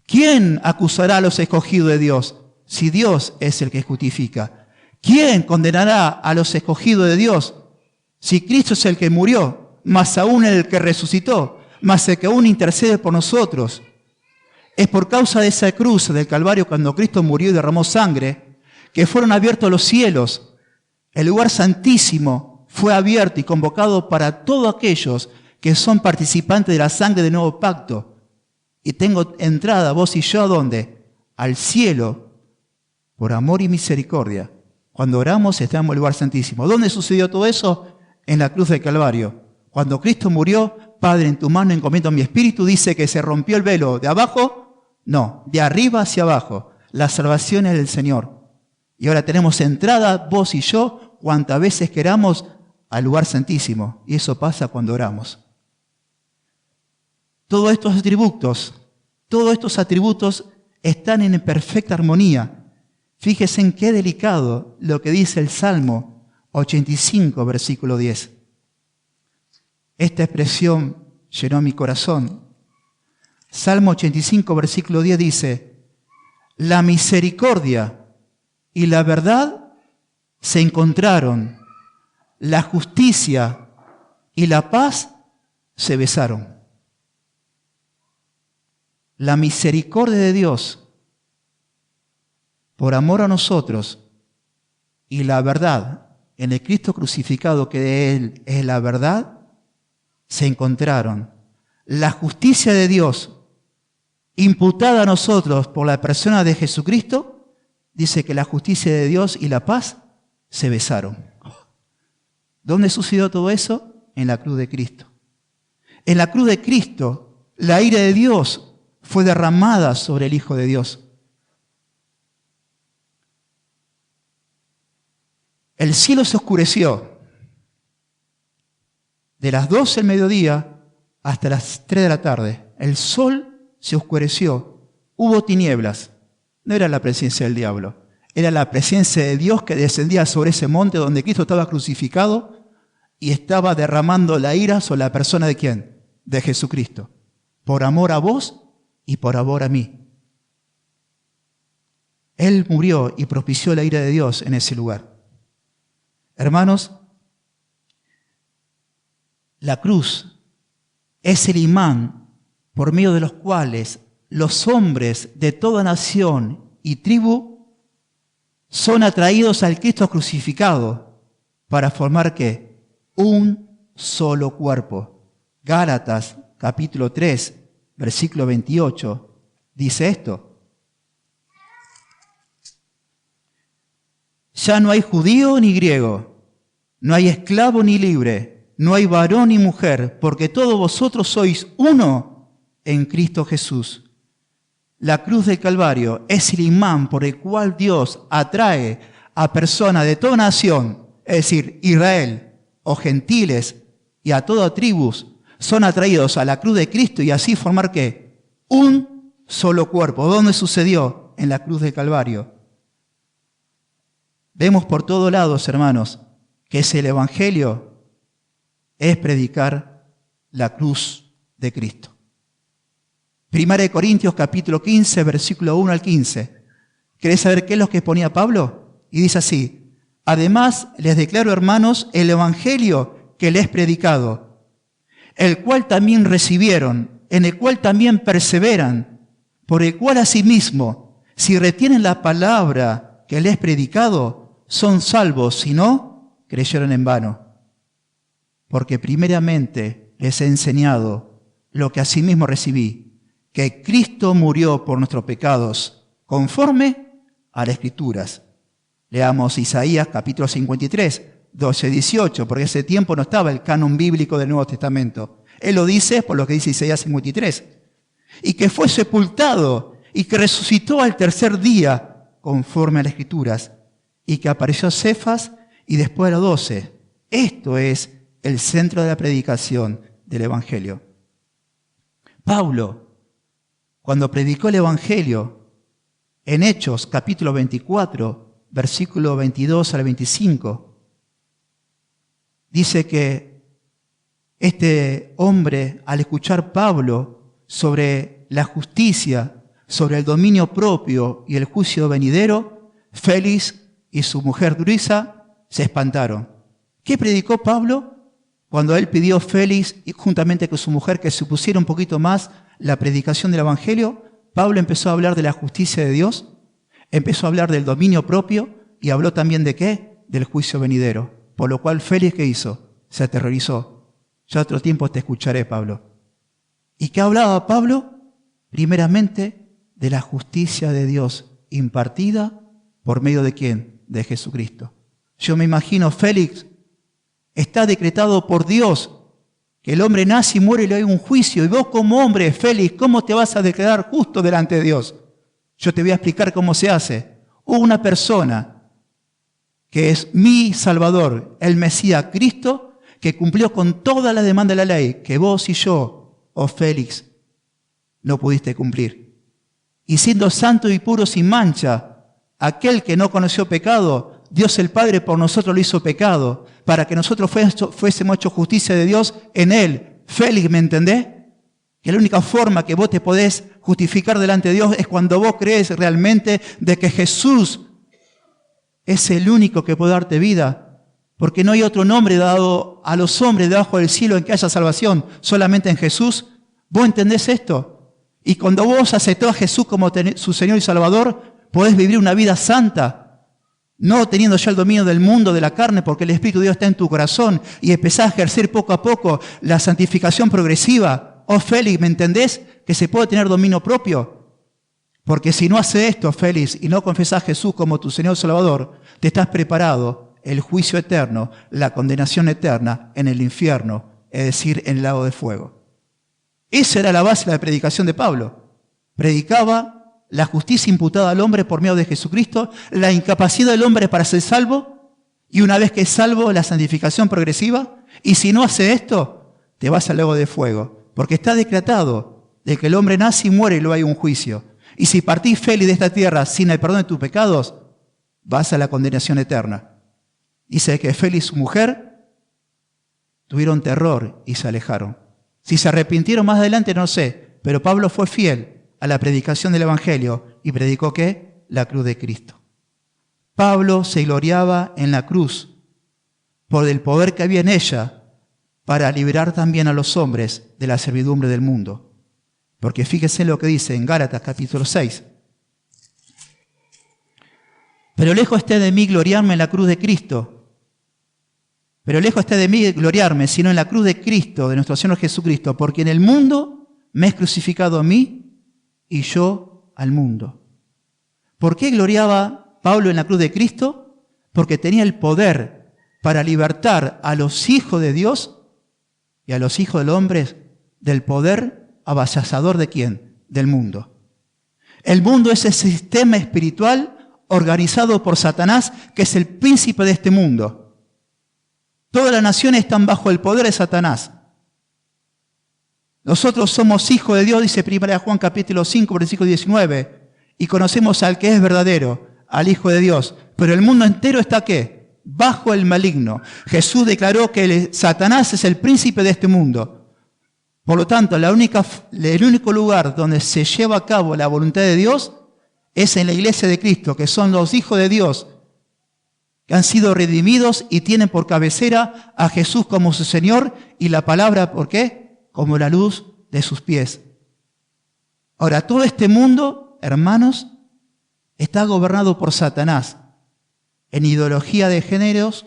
¿Quién acusará a los escogidos de Dios si Dios es el que justifica? ¿Quién condenará a los escogidos de Dios si Cristo es el que murió, más aún el que resucitó, más el que aún intercede por nosotros? Es por causa de esa cruz del Calvario, cuando Cristo murió y derramó sangre, que fueron abiertos los cielos. El lugar santísimo fue abierto y convocado para todos aquellos que son participantes de la sangre del nuevo pacto. Y tengo entrada, vos y yo, ¿a dónde? Al cielo, por amor y misericordia. Cuando oramos, estamos en el lugar santísimo. ¿Dónde sucedió todo eso? En la cruz del Calvario. Cuando Cristo murió, Padre, en tu mano encomiendo mi espíritu, dice que se rompió el velo. ¿De abajo? No, de arriba hacia abajo. La salvación es del Señor. Y ahora tenemos entrada, vos y yo, cuantas veces queramos, al lugar santísimo. Y eso pasa cuando oramos. Todos estos atributos están en perfecta armonía. Fíjense en qué delicado lo que dice el Salmo 85, versículo 10. Esta expresión llenó mi corazón. Salmo 85, versículo 10 dice: la misericordia y la verdad se encontraron, la justicia y la paz se besaron. La misericordia de Dios por amor a nosotros y la verdad en el Cristo crucificado, que de Él es la verdad, se encontraron. La justicia de Dios imputada a nosotros por la persona de Jesucristo, dice que la justicia de Dios y la paz se besaron. ¿Dónde sucedió todo eso? En la cruz de Cristo. En la cruz de Cristo, la ira de Dios fue derramada sobre el Hijo de Dios. El cielo se oscureció de las 12 del mediodía hasta las 3 de la tarde. El sol se oscureció, hubo tinieblas. No era la presencia del diablo, era la presencia de Dios que descendía sobre ese monte donde Cristo estaba crucificado y estaba derramando la ira sobre la persona de ¿quién? De Jesucristo. Por amor a vos y por amor a mí. Él murió y propició la ira de Dios en ese lugar. Hermanos, la cruz es el imán por medio de los cuales los hombres de toda nación y tribu son atraídos al Cristo crucificado para formar ¿qué? Un solo cuerpo. Gálatas capítulo 3, versículo 28, dice esto: ya no hay judío ni griego, no hay esclavo ni libre, no hay varón ni mujer, porque todos vosotros sois uno en Cristo Jesús. La cruz del Calvario es el imán por el cual Dios atrae a personas de toda nación, es decir, Israel o gentiles y a toda tribus, son atraídos a la cruz de Cristo y así formar ¿qué? Un solo cuerpo. ¿Dónde sucedió? En la cruz del Calvario. Vemos por todos lados, hermanos, que el Evangelio es predicar la cruz de Cristo. Primera de Corintios capítulo 15, versículo 1 al 15. ¿Querés saber qué es lo que ponía Pablo? Y dice así: además les declaro, hermanos, el Evangelio que les he predicado, el cual también recibieron, en el cual también perseveran, por el cual asimismo, si retienen la palabra que les he predicado, son salvos, si no, creyeron en vano. Porque primeramente les he enseñado lo que asimismo recibí, que Cristo murió por nuestros pecados, conforme a las Escrituras. Leamos Isaías capítulo 53, 12:18, porque ese tiempo no estaba el canon bíblico del Nuevo Testamento. Él lo dice por lo que dice Isaías 53. Y que fue sepultado y que resucitó al tercer día, conforme a las Escrituras, y que apareció a Cefas y después a los 12. Esto es el centro de la predicación del Evangelio. Pablo, cuando predicó el Evangelio en Hechos capítulo 24, versículo 22 al 25, dice que este hombre, al escuchar Pablo sobre la justicia, sobre el dominio propio y el juicio venidero, Félix y su mujer Drusila se espantaron. ¿Qué predicó Pablo? Cuando él pidió a Félix, y juntamente con su mujer, que se pusiera un poquito más la predicación del Evangelio, Pablo empezó a hablar de la justicia de Dios, empezó a hablar del dominio propio y habló también ¿de qué? Del juicio venidero. Por lo cual Félix, ¿qué hizo? Se aterrorizó. Ya otro tiempo te escucharé, Pablo. ¿Y qué hablaba Pablo? Primeramente de la justicia de Dios impartida por medio de ¿quién? De Jesucristo. Yo me imagino, Félix, está decretado por Dios que el hombre nace y muere y le hay un juicio. Y vos como hombre, Félix, ¿cómo te vas a declarar justo delante de Dios? Yo te voy a explicar cómo se hace. Hubo una persona que es mi Salvador, el Mesías Cristo, que cumplió con toda la demanda de la ley, que vos y yo, oh Félix, no pudiste cumplir. Y siendo santo y puro sin mancha, aquel que no conoció pecado, Dios el Padre por nosotros lo hizo pecado, para que nosotros fuésemos hechos justicia de Dios en Él. Félix, ¿me entendés? Que la única forma que vos te podés justificar delante de Dios es cuando vos crees realmente de que Jesús es el único que puede darte vida, porque no hay otro nombre dado a los hombres debajo del cielo en que haya salvación, solamente en Jesús. ¿Vos entendés esto? Y cuando vos aceptás a Jesús como su Señor y Salvador, podés vivir una vida santa, no teniendo ya el dominio del mundo, de la carne, porque el Espíritu de Dios está en tu corazón y empezás a ejercer poco a poco la santificación progresiva. Oh, Félix, ¿me entendés? Que se puede tener dominio propio. Porque si no haces esto, Félix, y no confesás a Jesús como tu Señor y Salvador, te estás preparado el juicio eterno, la condenación eterna en el infierno, es decir, en el lago de fuego. Esa era la base de la predicación de Pablo. Predicaba la justicia imputada al hombre por medio de Jesucristo, la incapacidad del hombre para ser salvo, y una vez que es salvo, la santificación progresiva. Y si no hace esto, te vas al lago de fuego, porque está decretado de que el hombre nace y muere y luego hay un juicio. Y si partís, Félix, de esta tierra sin el perdón de tus pecados, vas a la condenación eterna. Dice que Félix y su mujer tuvieron terror y se alejaron. Si se arrepintieron más adelante, no sé, pero Pablo fue fiel a la predicación del Evangelio y predicó ¿qué? La cruz de Cristo. Pablo se gloriaba en la cruz por el poder que había en ella para liberar también a los hombres de la servidumbre del mundo. Porque fíjese lo que dice en Gálatas capítulo 6. Pero lejos esté de mí gloriarme en la cruz de Cristo. Pero lejos esté de mí gloriarme, sino en la cruz de Cristo, de nuestro Señor Jesucristo, porque en el mundo me es crucificado a mí y yo al mundo. ¿Por qué gloriaba Pablo en la cruz de Cristo? Porque tenía el poder para libertar a los hijos de Dios y a los hijos del hombre del poder avasallador ¿de quién? Del mundo. El mundo es el sistema espiritual organizado por Satanás, que es el príncipe de este mundo. Todas las naciones están bajo el poder de Satanás. Nosotros somos hijos de Dios, dice 1 Juan capítulo 5, versículo 19, y conocemos al que es verdadero, al Hijo de Dios. Pero el mundo entero está ¿qué? Bajo el maligno. Jesús declaró que Satanás es el príncipe de este mundo. Por lo tanto, el único lugar donde se lleva a cabo la voluntad de Dios es en la iglesia de Cristo, que son los hijos de Dios, que han sido redimidos y tienen por cabecera a Jesús como su Señor y la palabra, ¿por qué? Como la luz de sus pies. Ahora, todo este mundo, hermanos, está gobernado por Satanás, en ideología de géneros,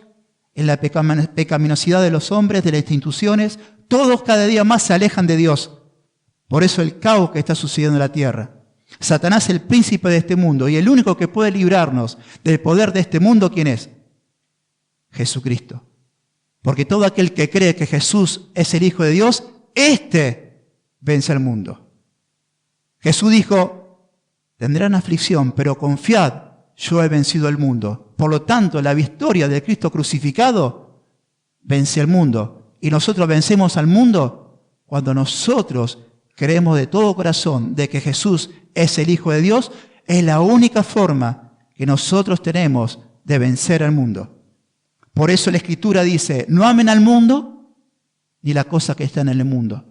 en la pecaminosidad de los hombres, de las instituciones. Todos cada día más se alejan de Dios. Por eso el caos que está sucediendo en la tierra. Satanás es el príncipe de este mundo y el único que puede librarnos del poder de este mundo, ¿quién es? Jesucristo. Porque todo aquel que cree que Jesús es el Hijo de Dios, éste vence al mundo. Jesús dijo, tendrán aflicción, pero confiad, yo he vencido el mundo. Por lo tanto, la victoria de Cristo crucificado vence al mundo. Y nosotros vencemos al mundo cuando nosotros creemos de todo corazón de que Jesús es el Hijo de Dios. Es la única forma que nosotros tenemos de vencer al mundo. Por eso la Escritura dice, no amen al mundo ni la cosa que está en el mundo.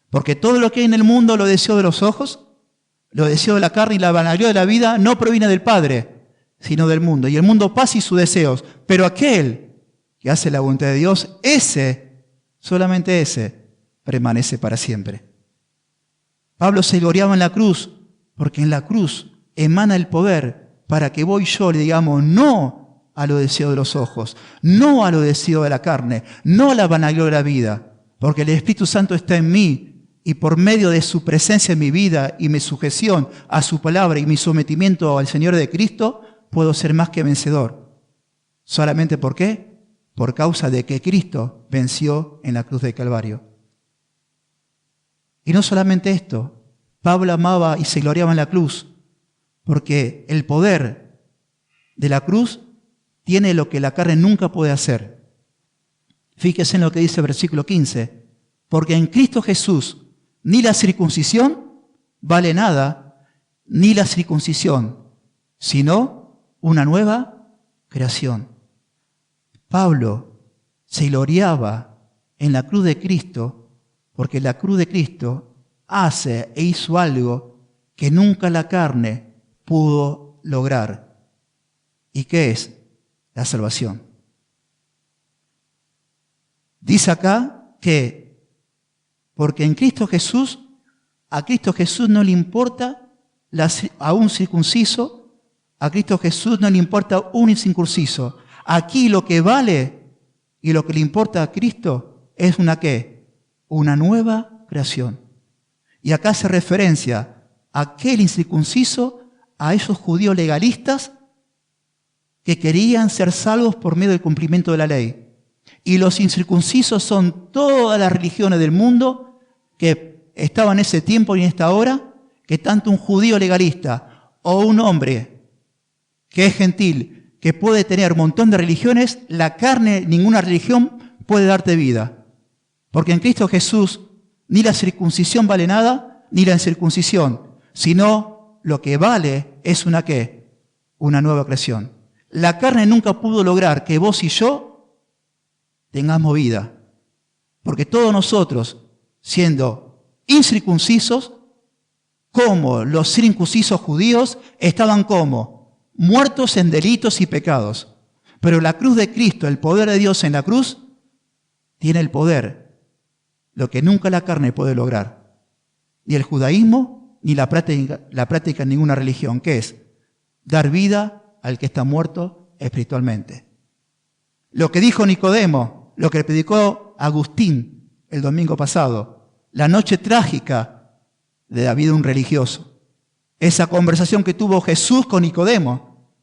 Porque todo lo que hay en el mundo, lo deseo de los ojos, lo deseo de la carne y la vanagloria de la vida, no proviene del Padre, sino del mundo. Y el mundo pasa y sus deseos. Pero aquel que hace la voluntad de Dios, ese, solamente ese, permanece para siempre. Pablo se gloriaba en la cruz, porque en la cruz emana el poder para que vos y yo le digamos no a los deseos de los ojos, no a los deseos de la carne, no a la vanagloria de la vida, porque el Espíritu Santo está en mí y por medio de su presencia en mi vida y mi sujeción a su palabra y mi sometimiento al Señor de Cristo, puedo ser más que vencedor. ¿Solamente por qué? Por causa de que Cristo venció en la cruz del Calvario. Y no solamente esto, Pablo amaba y se gloriaba en la cruz, porque el poder de la cruz tiene lo que la carne nunca puede hacer. Fíjese en lo que dice el versículo 15. Porque en Cristo Jesús ni la circuncisión vale nada, ni la circuncisión, sino una nueva creación. Pablo se gloriaba en la cruz de Cristo, porque la cruz de Cristo hace e hizo algo que nunca la carne pudo lograr. ¿Y qué es? La salvación. Dice acá que porque en Cristo Jesús, a Cristo Jesús no le importa a un circunciso, a Cristo Jesús no le importa un incircunciso. Aquí lo que vale y lo que le importa a Cristo es una ¿qué? Una nueva creación. Y acá hace referencia a aquel incircunciso, a esos judíos legalistas que querían ser salvos por medio del cumplimiento de la ley. Y los incircuncisos son todas las religiones del mundo que estaban en ese tiempo y en esta hora, que tanto un judío legalista o un hombre que es gentil, que puede tener un montón de religiones, la carne, ninguna religión puede darte vida. Porque en Cristo Jesús ni la circuncisión vale nada, ni la incircuncisión, sino lo que vale es una ¿qué? Una nueva creación. La carne nunca pudo lograr que vos y yo tengamos vida. Porque todos nosotros, siendo incircuncisos, como los circuncisos judíos, estaban como muertos en delitos y pecados. Pero la cruz de Cristo, el poder de Dios en la cruz, tiene el poder, lo que nunca la carne puede lograr. Ni el judaísmo, ni la práctica en ninguna religión, que es dar vida al que está muerto espiritualmente. Lo que dijo Nicodemo, lo que predicó Agustín el domingo pasado, la noche trágica de la vida de un religioso. Esa conversación que tuvo Jesús con Nicodemo,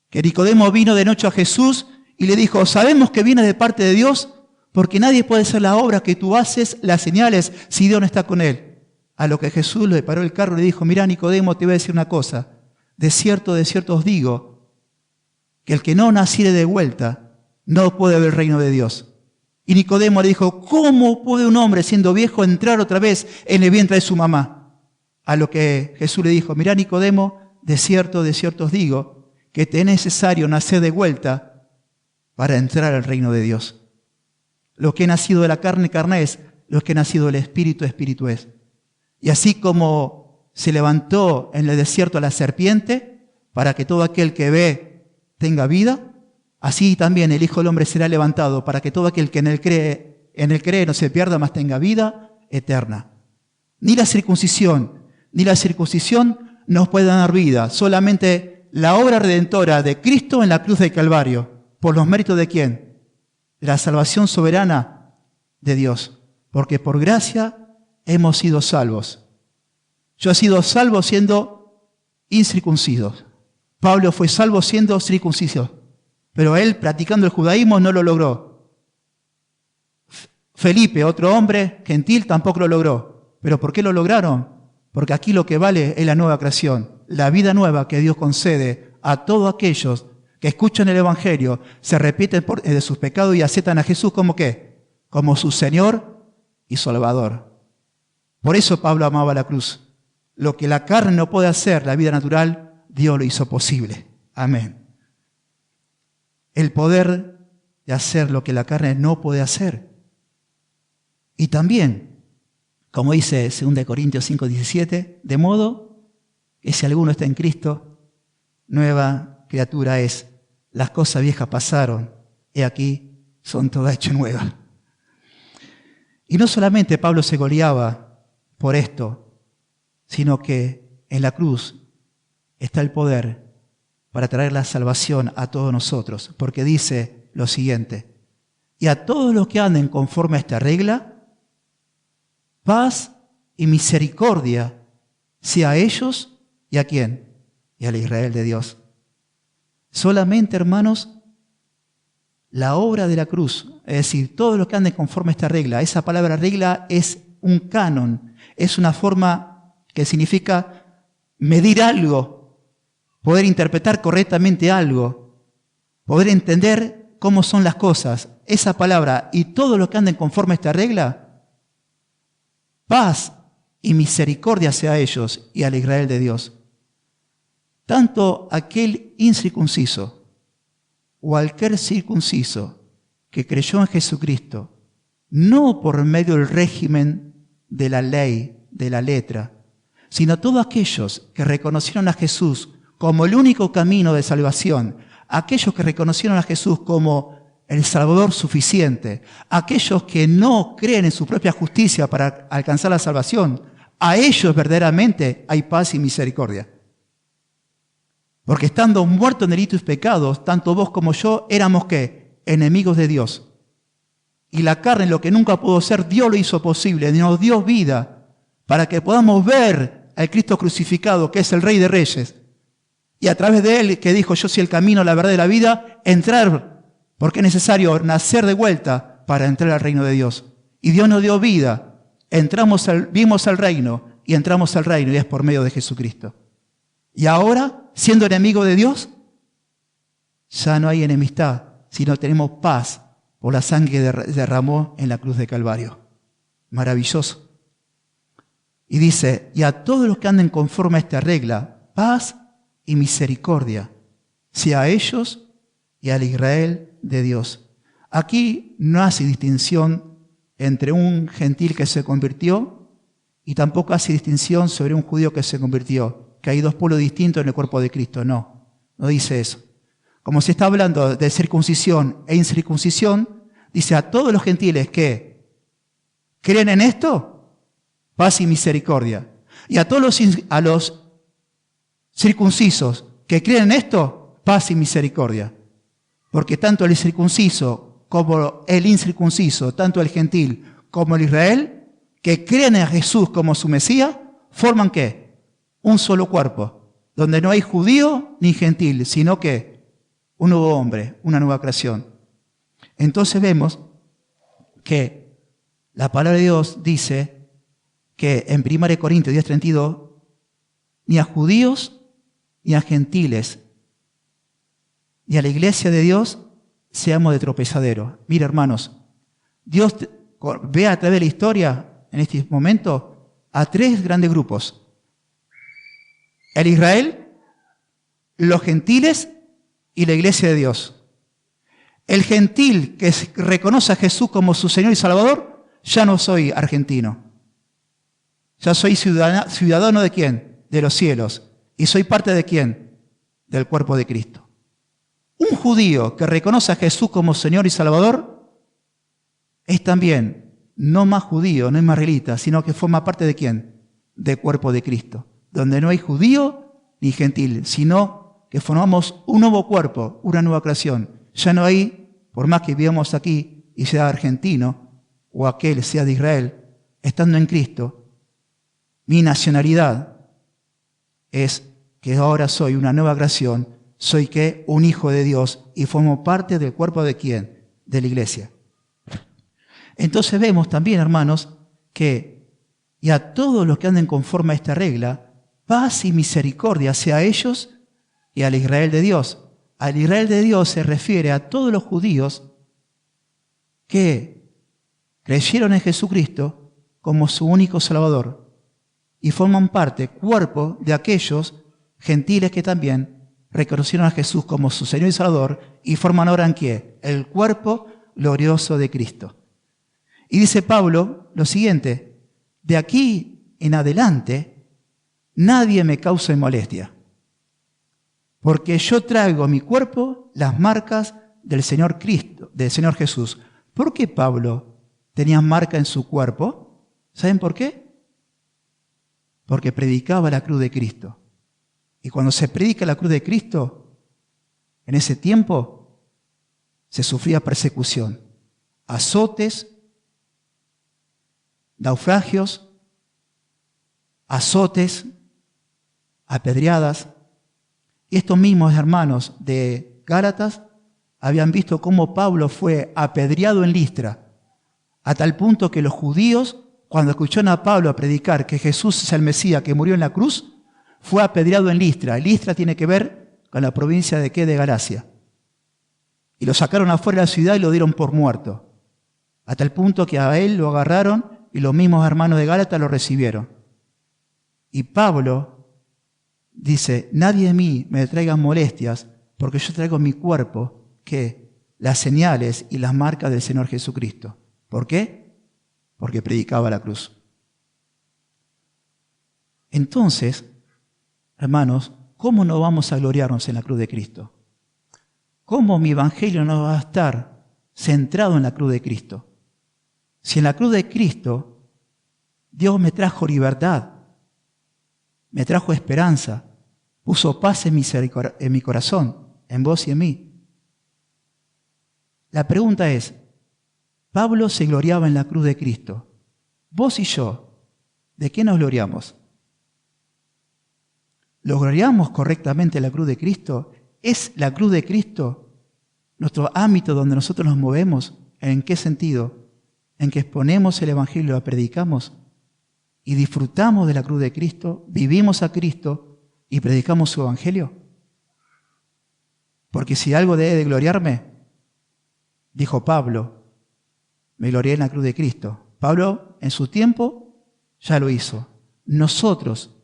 que Nicodemo vino de noche a Jesús y le dijo, sabemos que viene de parte de Dios, porque nadie puede hacer la obra que tú haces, las señales, si Dios no está con él. A lo que Jesús le paró el carro y le dijo, mirá Nicodemo, te voy a decir una cosa, de cierto os digo, que el que no naciere de vuelta no puede ver el reino de Dios. Y Nicodemo le dijo, ¿cómo puede un hombre siendo viejo entrar otra vez en el vientre de su mamá? A lo que Jesús le dijo, mirá Nicodemo, de cierto os digo, que te es necesario nacer de vuelta para entrar al reino de Dios. Lo que ha nacido de la carne, carne es, lo que ha nacido del espíritu, espíritu es. Y así como se levantó en el desierto la serpiente, para que todo aquel que ve tenga vida, así también el Hijo del Hombre será levantado para que todo aquel que en él cree no se pierda, mas tenga vida eterna. Ni la circuncisión nos puede dar vida, solamente la obra redentora de Cristo en la cruz del Calvario. ¿Por los méritos de quién? De la salvación soberana de Dios. Porque por gracia hemos sido salvos. Yo he sido salvo siendo incircuncido. Pablo fue salvo siendo circunciso. pero él, practicando el judaísmo, no lo logró. Felipe, otro hombre gentil, tampoco lo logró. ¿Pero por qué lo lograron? Porque aquí lo que vale es la nueva creación, la vida nueva que Dios concede a todos aquellos que escuchan el Evangelio, se arrepienten de sus pecados y aceptan a Jesús como ¿qué? Como su Señor y Salvador. Por eso Pablo amaba la cruz. Lo que la carne no puede hacer, la vida natural, Dios lo hizo posible. Amén. El poder de hacer lo que la carne no puede hacer. Y también, como dice 2 Corintios 5:17, de modo que si alguno está en Cristo, nueva criatura es. Las cosas viejas pasaron, y aquí son todas hechas nuevas. Y no solamente Pablo se gloriaba por esto, sino que en la cruz está el poder para traer la salvación a todos nosotros, porque dice lo siguiente: y a todos los que anden conforme a esta regla, paz y misericordia sea a ellos y a quién, y al Israel de Dios. Solamente, hermanos, la obra de la cruz, es decir, todo lo que ande conforme a esta regla. Esa palabra regla es un canon, es una forma que significa medir algo, poder interpretar correctamente algo, poder entender cómo son las cosas. Esa palabra y todo lo que ande conforme a esta regla, paz y misericordia sea a ellos y al Israel de Dios. Tanto aquel incircunciso o aquel circunciso que creyó en Jesucristo, no por medio del régimen de la ley, de la letra, sino todos aquellos que reconocieron a Jesús como el único camino de salvación, aquellos que reconocieron a Jesús como el Salvador suficiente, aquellos que no creen en su propia justicia para alcanzar la salvación, a ellos verdaderamente hay paz y misericordia. Porque estando muertos en delitos y pecados, tanto vos como yo éramos ¿qué? Enemigos de Dios. Y la carne, lo que nunca pudo ser, Dios lo hizo posible, nos dio vida para que podamos ver al Cristo crucificado, que es el Rey de Reyes. Y a través de Él, que dijo, yo soy el camino, la verdad y la vida, entrar, porque es necesario nacer de vuelta para entrar al reino de Dios. Y Dios nos dio vida, vimos al reino y entramos al reino y es por medio de Jesucristo. Y ahora, siendo enemigo de Dios, ya no hay enemistad, sino tenemos paz por la sangre que derramó en la cruz de Calvario. Maravilloso. Y dice, y a todos los que anden conforme a esta regla, paz y misericordia, sea a ellos y al Israel de Dios. Aquí no hace distinción entre un gentil que se convirtió y tampoco hace distinción sobre un judío que se convirtió, que hay dos pueblos distintos en el cuerpo de Cristo. No dice eso. Como se está hablando de circuncisión e incircuncisión, dice a todos los gentiles que creen en esto, paz y misericordia. Y a todos los circuncisos que creen en esto, paz y misericordia. Porque tanto el circunciso como el incircunciso, tanto el gentil como el Israel, que creen en Jesús como su Mesías, forman ¿qué? Un solo cuerpo, donde no hay judío ni gentil, sino que un nuevo hombre, una nueva creación. Entonces vemos que la palabra de Dios dice que en 1 Corintios 10:32, ni a judíos ni a gentiles, ni a la iglesia de Dios seamos de tropezadero. Mira, hermanos, Dios ve a través de la historia, en este momento, a tres grandes grupos. El Israel, los gentiles y la iglesia de Dios. El gentil que reconoce a Jesús como su Señor y Salvador, ya no soy argentino. Ya soy ciudadano ¿de quién? De los cielos. ¿Y soy parte de quién? Del cuerpo de Cristo. Un judío que reconoce a Jesús como Señor y Salvador es también no más judío, no es más israelita, sino que forma parte de quién? Del cuerpo de Cristo. Donde no hay judío ni gentil, sino que formamos un nuevo cuerpo, una nueva creación. Ya no hay, por más que vivamos aquí y sea argentino, o aquel sea de Israel, estando en Cristo, mi nacionalidad es que ahora soy una nueva creación, soy ¿qué? Un hijo de Dios y formo parte del cuerpo ¿de quién? De la iglesia. Entonces vemos también, hermanos, que y a todos los que anden conforme a esta regla, paz y misericordia sea a ellos y al Israel de Dios. Al Israel de Dios se refiere a todos los judíos que creyeron en Jesucristo como su único Salvador y forman parte, cuerpo de aquellos gentiles que también reconocieron a Jesús como su Señor y Salvador y forman ahora en ¿qué? El cuerpo glorioso de Cristo. Y dice Pablo lo siguiente: de aquí en adelante nadie me cause molestia, porque yo traigo a mi cuerpo las marcas del Señor Cristo, del Señor Jesús. ¿Por qué Pablo tenía marca en su cuerpo? ¿Saben por qué? Porque predicaba la cruz de Cristo. Y cuando se predica la cruz de Cristo, en ese tiempo se sufría persecución, azotes, naufragios, azotes, apedreadas. Y estos mismos hermanos de Gálatas habían visto cómo Pablo fue apedreado en Listra, a tal punto que los judíos, cuando escucharon a Pablo predicar que Jesús es el Mesías que murió en la cruz, fue apedreado en Listra. Listra tiene que ver con la provincia de ¿qué? De Galacia. Y lo sacaron afuera de la ciudad y lo dieron por muerto, a tal punto que a él lo agarraron y los mismos hermanos de Gálatas lo recibieron. Y Pablo dice: nadie de mí me traiga molestias, porque yo traigo en mi cuerpo ¿qué? Las señales y las marcas del Señor Jesucristo. ¿Por qué? Porque predicaba la cruz. Entonces, hermanos, ¿cómo no vamos a gloriarnos en la cruz de Cristo? ¿Cómo mi evangelio no va a estar centrado en la cruz de Cristo? Si en la cruz de Cristo Dios me trajo libertad, me trajo esperanza, puso paz en mi corazón, en vos y en mí. La pregunta es, Pablo se gloriaba en la cruz de Cristo. Vos y yo, ¿de qué nos gloriamos? ¿Lo gloriamos correctamente en la cruz de Cristo? ¿Es la cruz de Cristo nuestro ámbito donde nosotros nos movemos? ¿En qué sentido? ¿En que exponemos el Evangelio, lo predicamos y disfrutamos de la cruz de Cristo, vivimos a Cristo y predicamos su Evangelio? Porque si algo debe de gloriarme, dijo Pablo, me glorié en la cruz de Cristo. Pablo en su tiempo ya lo hizo. ¿Nosotros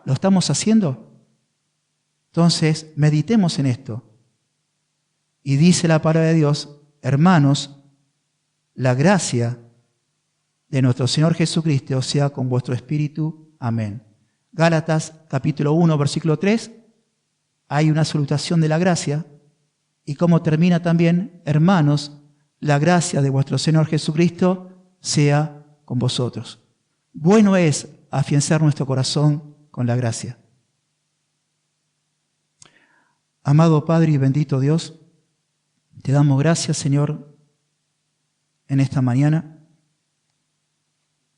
lo estamos haciendo? Entonces, meditemos en esto. Y dice la palabra de Dios: hermanos, la gracia de nuestro Señor Jesucristo sea con vuestro espíritu. Amén. Gálatas capítulo 1, versículo 3, hay una salutación de la gracia. Y como termina también: hermanos, la gracia de vuestro Señor Jesucristo sea con vosotros. Bueno es afianzar nuestro corazón con la gracia. Amado Padre y bendito Dios, te damos gracias, Señor, en esta mañana,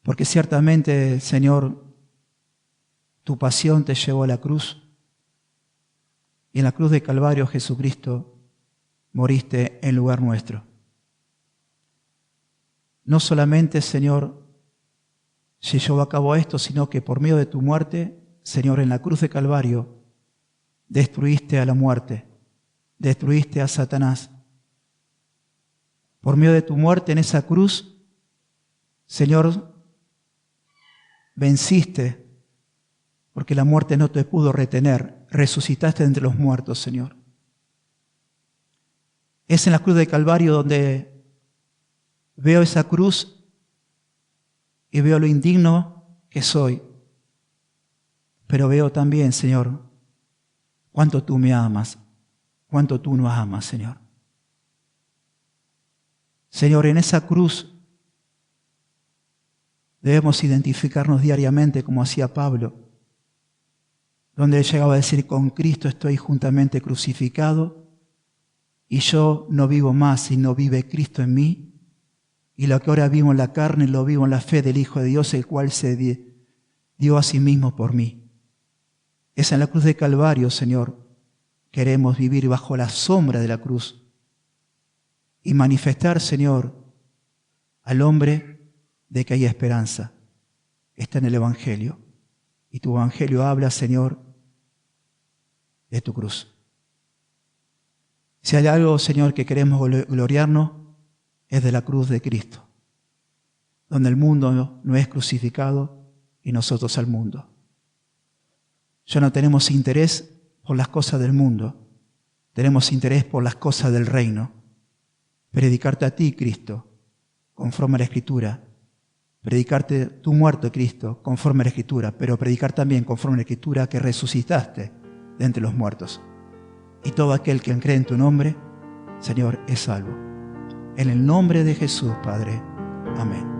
porque ciertamente, Señor, tu pasión te llevó a la cruz, y en la cruz de Calvario, Jesucristo, moriste en lugar nuestro. No solamente, Señor, se llevó a cabo esto, sino que por medio de tu muerte, Señor, en la cruz de Calvario, destruiste a la muerte, destruiste a Satanás. Por medio de tu muerte en esa cruz, Señor, venciste, porque la muerte no te pudo retener, resucitaste entre los muertos, Señor. Es en la cruz de Calvario donde veo esa cruz y veo lo indigno que soy, pero veo también, Señor, cuánto tú me amas, cuánto tú nos amas, Señor. Señor, en esa cruz debemos identificarnos diariamente como hacía Pablo, donde él llegaba a decir: con Cristo estoy juntamente crucificado y yo no vivo más, sino vive Cristo en mí. Y lo que ahora vivo en la carne, lo vivo en la fe del Hijo de Dios, el cual se dio a sí mismo por mí. Es en la cruz de Calvario, Señor, queremos vivir bajo la sombra de la cruz y manifestar, Señor, al hombre de que hay esperanza. Está en el Evangelio. Y tu Evangelio habla, Señor, de tu cruz. Si hay algo, Señor, que queremos gloriarnos, es de la cruz de Cristo, donde el mundo no es crucificado y nosotros al mundo. Ya no tenemos interés por las cosas del mundo, tenemos interés por las cosas del reino. Predicarte a ti, Cristo, conforme a la Escritura. Predicarte tu muerto, Cristo, conforme a la Escritura, pero predicar también conforme a la Escritura que resucitaste de entre los muertos. Y todo aquel que cree en tu nombre, Señor, es salvo. En el nombre de Jesús, Padre. Amén.